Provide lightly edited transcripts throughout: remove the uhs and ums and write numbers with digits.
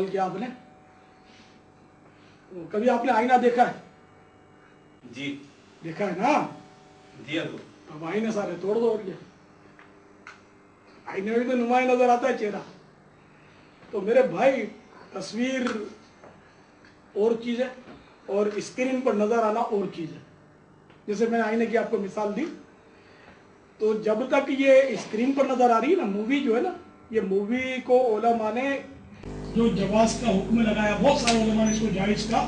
बल्कि आपने कभी आपने आईना देखा है? जी देखा है ना? जी हजूर। अब आईने सारे तोड़ दो और क्या, आईने में भी तो नुमाया नजर आता है चेहरा। तो मेरे भाई तस्वीर और चीज है और स्क्रीन पर नजर आना और चीज है। जैसे मैंने आईने की आपको मिसाल दी, तो जब तक ये स्क्रीन पर नजर आ रही है ना, मूवी जो है ना, ये मूवी को उलमा ने जो जवाज का हुक्म लगाया, बहुत सारे उलमा ने इसको जायज का,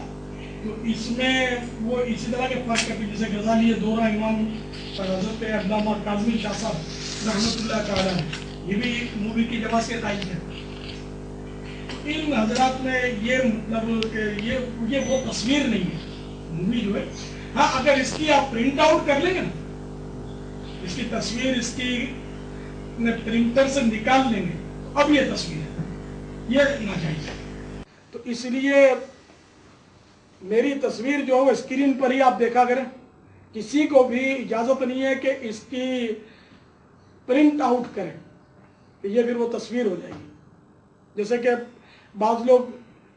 तो इसमें वो इसी तरह के फर्क करते, जैसे गजाली दोहरा इमाम हजरत अल्लामा काज़मी शाह साहब रहमतुल्लाह तआला, ये भी मूवी की जवाज के तायद है। इन हजरात में ये मतलब ये वो तस्वीर नहीं है मूवी जो है। हाँ, अगर इसकी आप प्रिंट आउट कर लेंगे ना, इसकी तस्वीर इसकी प्रिंटर से निकाल लेंगे, अब ये तस्वीर है, ये नाजायज है। तो इसलिए मेरी तस्वीर जो है वो स्क्रीन पर ही आप देखा करें, किसी को भी इजाजत नहीं है कि इसकी प्रिंट आउट करें, ये फिर वो तस्वीर हो जाएगी। जैसे कि बाज लोग,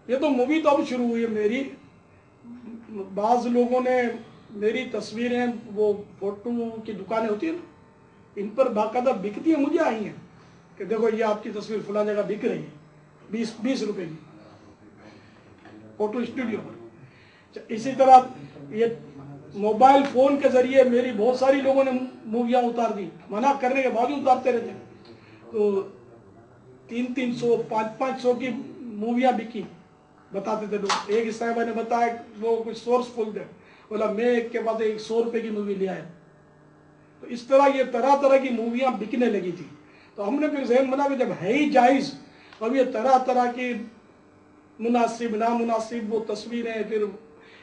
ये तो मूवी तो अब शुरू हुई है मेरी, बाज लोगों ने मेरी तस्वीरें, वो फोटो की दुकानें होती है ना, इन पर बाकायदा बिकती है, मुझे आई हैं कि देखो ये आपकी तस्वीर फला जगह बिक रही है 20 रुपए की, फोटो स्टूडियो पर। इसी तरह ये मोबाइल फोन के जरिए मेरी बहुत सारी लोगों ने मूवियां उतार दी, मना करने के बावजूद उतारते रहते। तो 300-300, 500 की मूवियां बिकी, बताते थे लोग। एक साहबा ने बताया, वो कुछ सोर्स फुल थे, बोला मैं एक के बाद 100 रुपए की मूवी ले आया। तो इस तरह ये तरह तरह की मूवियां बिकने लगी थी। तो हमने फिर जहन बना कि जब है ही जायज, अब ये तरह तरह की मुनासिब नामुनासिब वो तस्वीरें फिर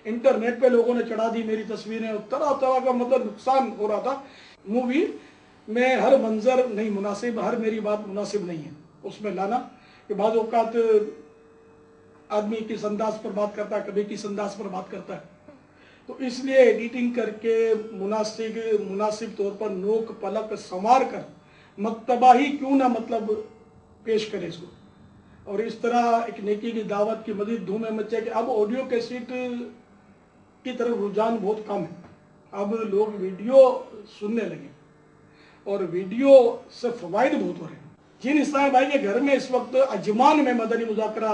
इंटरनेट पे लोगों ने चढ़ा दी मेरी तस्वीरें, तरह तरह का मतलब नुकसान हो रहा था। मूवी में हर मंजर नहीं मुनासिब, हर मेरी बात मुनासिब नहीं है उसमें लाना, कि बाज़ औक़ात आदमी किस अंदाज पर बात करता है, कभी किस अंदाज पर बात करता है। तो इसलिए एडिटिंग करके मुनासिब तौर पर नोक पलक संवार कर मक्तबा ही क्यों ना मतलब पेश करे इसको। और इस तरह एक नेकी की दावत की मजीद धूमें मचे कि अब ऑडियो कैसेट की तरफ रुझान बहुत कम है, अब लोग वीडियो सुनने लगे और वीडियो से फवायद बहुत हो रहे हैं। जिन इस्लामी भाई के घर में इस वक्त अजमान में मदनी मुज़ाकरा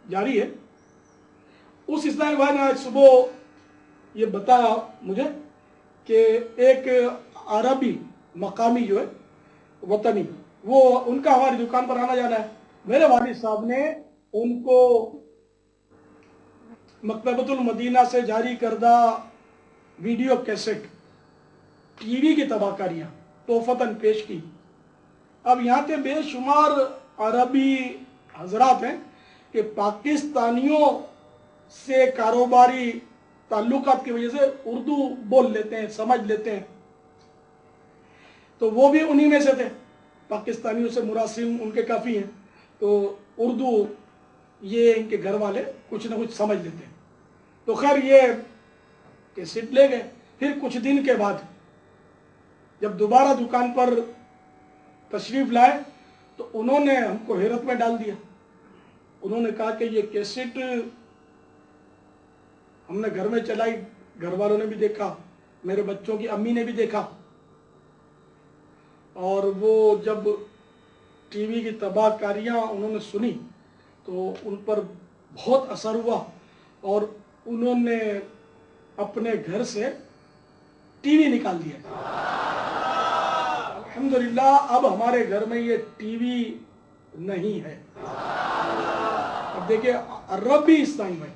जारी है, उस इस्लामी भाई ने आज सुबह ये बताया मुझे कि एक अरबी मकामी जो है वतनी, वो उनका हमारी दुकान पर आना जाना है। मेरे वालिद साहब ने उनको मकतबतुल मदीना से जारी करदा वीडियो कैसेट टीवी की तबाहकारियां तोहफतन पेश की। अब यहाँ के बेशुमार अरबी हजरात हैं कि पाकिस्तानियों से कारोबारी ताल्लुकात की वजह से उर्दू बोल लेते हैं, समझ लेते हैं। तो वो भी उन्हीं में से थे, पाकिस्तानियों से मुरासिम उनके काफ़ी हैं, तो उर्दू ये इनके घर वाले कुछ ना कुछ समझ लेते हैं। तो खैर ये कैसेट ले गए। फिर कुछ दिन के बाद जब दोबारा दुकान पर तशरीफ लाए तो उन्होंने हमको हैरत में डाल दिया। उन्होंने कहा कि ये कैसेट हमने घर में चलाई, घर वालों ने भी देखा, मेरे बच्चों की अम्मी ने भी देखा, और वो जब टीवी की तबाहकारियाँ उन्होंने सुनी तो उन पर बहुत असर हुआ और उन्होंने अपने घर से टीवी निकाल दिया। अल्हम्दुलिल्लाह अब हमारे घर में ये टीवी नहीं है। अब देखिए अरबी इस्लामी भाई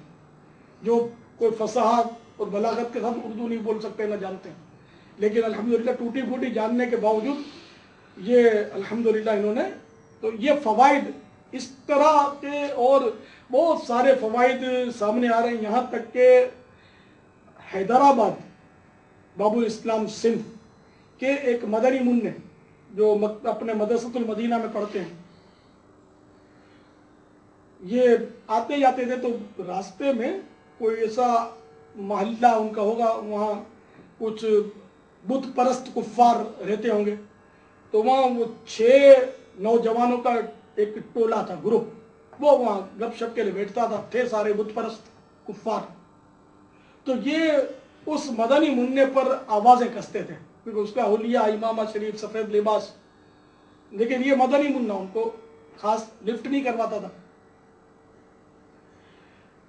जो कोई फसाहत और बलागत के साथ उर्दू नहीं बोल सकते, ना जानते हैं, लेकिन अल्हम्दुलिल्लाह टूटी फूटी जानने के बावजूद ये अल्हम्दुलिल्लाह इन्होंने, तो ये फ़वाइद इस तरह के और बहुत सारे फ़वाइद सामने आ रहे हैं। यहाँ तक के हैदराबाद बाबुल इस्लाम सिंध के एक मदनी मुन्ने जो अपने मदरसतुल मदीना में पढ़ते हैं, ये आते जाते थे तो रास्ते में कोई ऐसा मोहल्ला उनका होगा, वहाँ कुछ बुत परस्त कुफ्फार रहते होंगे, तो वहाँ वो 6 नौजवानों का एक टोला था, ग्रुप, وہ وہاں گپ شپ کے لیے بیٹھتا تھا، تھے سارے بت پرست کفار. تو یہ اس مدنی منع پر آوازیں کستے تھے کیونکہ اس کا حلیہ، امامہ شریف، سفید لباس، لیکن یہ مدنی منع ان کو خاص لفٹ نہیں کرواتا تھا.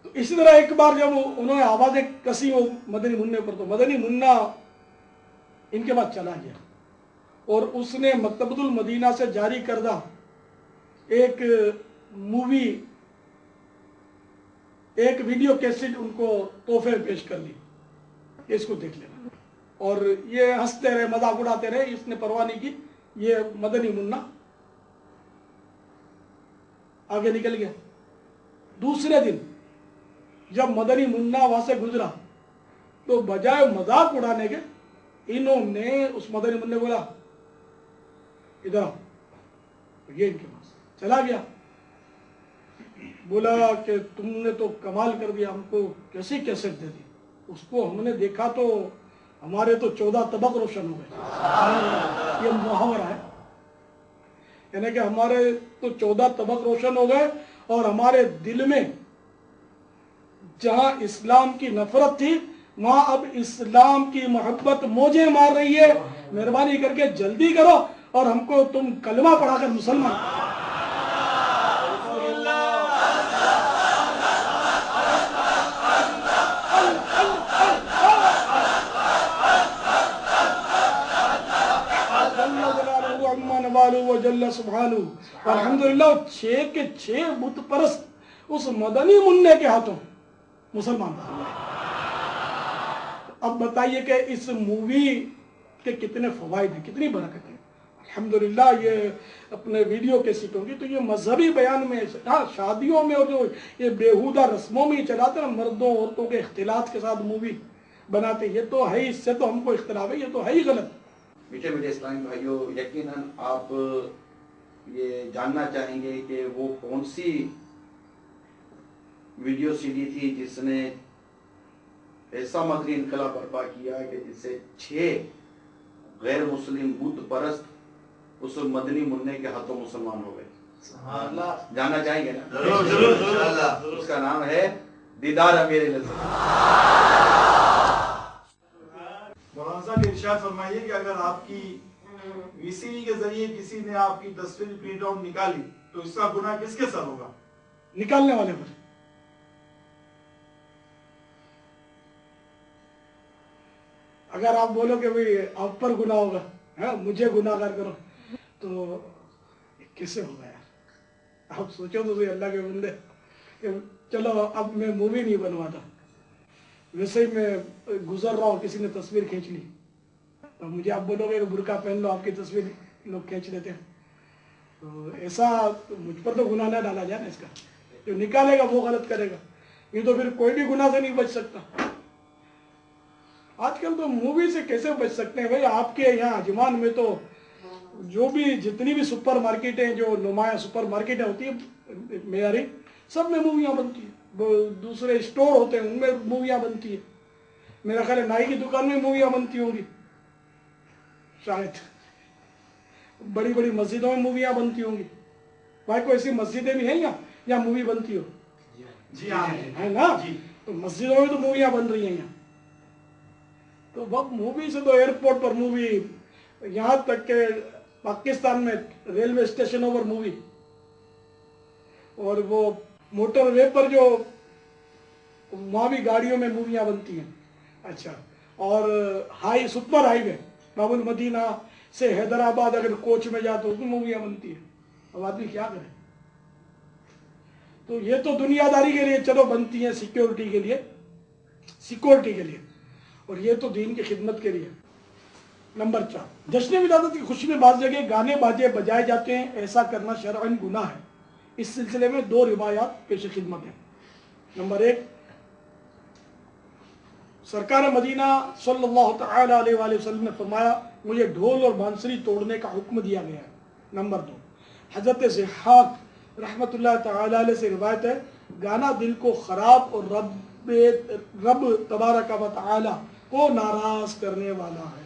تو اسی طرح ایک بار جب انہوں نے آوازیں کسی وہ مدنی منع پر، تو مدنی منع ان کے بعد چلا گیا اور اس نے مکتبۃ المدینہ سے جاری کردہ ایک مووی، ایک ویڈیو کیسٹ ان کو تحفے میں پیش کر لی کہ اس کو دیکھ لینا. اور یہ ہنستے رہے، مذاق اڑاتے رہے، اس نے پرواہ نہیں کی. یہ مدنی منع آگے نکل گیا. دوسرے دن جب مدنی منع وہاں سے گزرا تو بجائے مذاق اڑانے کے انہوں نے اس مدنی منع بولا ادھر آؤ. یہ ان کے پاس چلا گیا، بولا کہ تم نے تو کمال کر دیا، ہم کو کیسی کیسٹ دے دی. اس کو ہم نے دیکھا تو ہمارے تو 14 طبق روشن ہو گئے. یہ محاورہ ہے، یعنی کہ ہمارے تو 14 طبق روشن ہو گئے اور ہمارے دل میں جہاں اسلام کی نفرت تھی وہاں اب اسلام کی محبت موجیں مار رہی ہے. مہربانی کر کے جلدی کرو اور ہم کو تم کلمہ پڑھا کر مسلمان. الحمدللہ 6 کے 6 بت پرست اس مدنی منع کے ہاتھوں مسلمان. اب بتائیے کہ اس مووی کے کتنے فوائد ہیں، کتنی برکت ہیں. الحمدللہ یہ اپنے ویڈیو کے سیٹوں کی تو یہ مذہبی بیان میں، ہاں شادیوں میں اور جو یہ بیہودہ رسموں میں چلاتے ہیں، مردوں عورتوں کے اختلاط کے ساتھ مووی بناتے، یہ تو ہے، اس سے تو ہم کو اختلاف ہے، یہ تو ہے ہی غلط. میٹھے میٹھے اسلامی بھائیوں، یقیناً آپ یہ جاننا چاہیں گے کہ وہ کون سی ویڈیو سی ڈی تھی جس نے ایسا مدنی انقلاب برپا کیا کہ جس سے 6 غیر مسلم بت پرست اس مدنی منع کے ہاتھوں مسلمان ہو گئے. سبحان اللہ. جاننا چاہیں گے نا؟ ضرور ضرور. اس کا نام ہے دیدار امیر لذت. مولانا صاحب ارشاد فرمائیے کہ اگر آپ کی وی سی ڈی کے ذریعے کسی نے آپ کی تصویر پرنٹ آؤٹ نکالی تو اس کا گناہ کس کے سر ہوگا؟ نکالنے والے پر. اگر آپ بولو کہ بھئی آپ پر گناہ ہوگا، مجھے گناہ گار کرو، تو کیسے ہوگا یار؟ آپ سوچو تو صحیح اللہ کے بندے کہ چلو اب میں مووی نہیں بنواتا، ویسے ہی میں گزر رہا ہوں، کسی نے تصویر کھینچ لی تو مجھے آپ بولو گے کہ برقع پہن لو، آپ کی تصویر لوگ کھینچ لیتے ہیں. تو ایسا مجھ پر تو گناہ نہ ڈالا جائے نا. اس کا جو نکالے گا وہ غلط کرے گا، یہ تو پھر کوئی بھی گناہ سے نہیں بچ سکتا. آج کل تو مووی سے کیسے بچ سکتے ہیں بھائی؟ آپ کے یہاں اجمان میں تو جو بھی جتنی بھی سپر مارکیٹیں، جو نمایاں سپر مارکیٹیں ہوتی ہیں معیاری، سب میں موویاں بنتی ہیں. دوسرے اسٹور ہوتے ہیں ان میں موویاں بنتی ہیں. میرا خیال ہے نائی کی دکان میں موویاں بنتی ہوں گی شاید. بڑی بڑی مسجدوں میں موویاں بنتی ہوں گی. بھائی کوئی ایسی مسجدیں بھی ہیں یا مووی بنتی ہو؟ جی ہاں ہے نا. تو مسجدوں میں تو موویاں بن رہی ہیں یہاں. تو وہ مووی سے تو ایئرپورٹ پر مووی، یہاں تک کہ پاکستان میں ریلوے اسٹیشنوں پر مووی، اور وہ موٹر وے پر جو وہاں بھی گاڑیوں میں موویاں بنتی ہیں. اچھا، اور سپر ہائی وے باب المدینہ سے حیدرآباد اگر کوچ میں جاتے تو موویاں بنتی ہیں. اب آدمی کیا کرے؟ تو یہ تو دنیا داری کے لیے چلو بنتی ہیں، سیکیورٹی کے لیے، اور یہ تو دین کی خدمت کے لیے. نمبر 4، جشن ولادت کی خوشی میں بعض جگہ گانے باجے بجائے جاتے ہیں، ایسا کرنا شرعاً گناہ ہے. اس سلسلے میں 2 روایات پیش خدمت ہیں. نمبر 1، سرکار مدینہ صلی اللہ تعالی علیہ وآلہ وسلم نے فرمایا مجھے ڈھول اور بانسری توڑنے کا حکم دیا گیا ہے. نمبر 2، حضرت ضحاک رحمت اللہ تعالی علیہ سے روایت ہے گانا دل کو خراب اور رب تبارک و تعالی کو ناراض کرنے والا ہے.